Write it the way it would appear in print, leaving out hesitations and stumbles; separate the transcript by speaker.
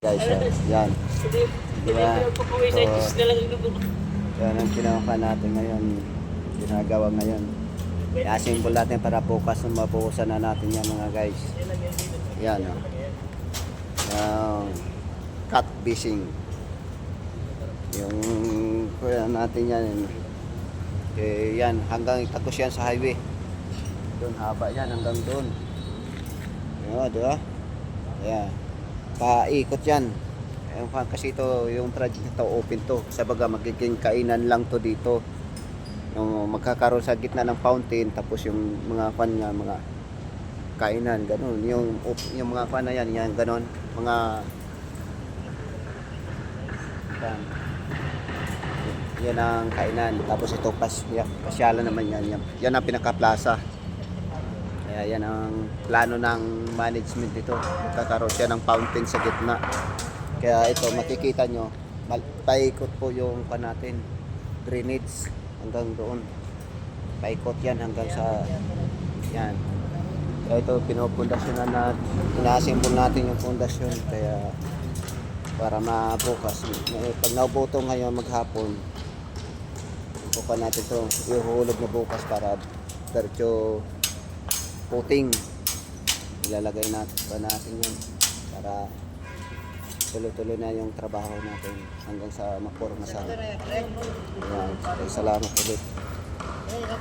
Speaker 1: Guys, yan. Diba? So, yan ang ginawa natin ngayon. Ginagawa ngayon. I-assemble natin para bukas mabuhusan na natin yan mga guys. Yan o. Yung cut fishing. Yung kuya natin yan. Yan, hanggang itagos yan sa highway. Doon haba yan hanggang doon. Yan, diba? Yan. Paikot yan. Kasi ito yung project ito open to. Sa baga magiging kainan lang to dito. Yung magkakaroon sa gitna ng fountain, tapos yung mga fan nga, mga kainan, ganun. Yung mga fan na yan ganun. Mga yan. Yan ang kainan. Tapos ito pasyalan naman yan. Yan ang pinaka-plaza. Kaya yan ang plano ng management dito. Magkakaroon siya ng fountain sa gitna. Kaya ito makikita nyo, paikot po yung natin, drainage hanggang doon. Paikot yan hanggang sa yan. Kaya ito pinopundasyon na ina-assemble natin yung pundasyon. Kaya para mabukas. Pag naubuto ngayon maghapon, bukan natin ito, ihuhulog na bukas para diretso puting. Ilalagay natin yun para tuloy-tuloy na yung trabaho natin hanggang sa maporma sa. Ayan. Salamat ulit.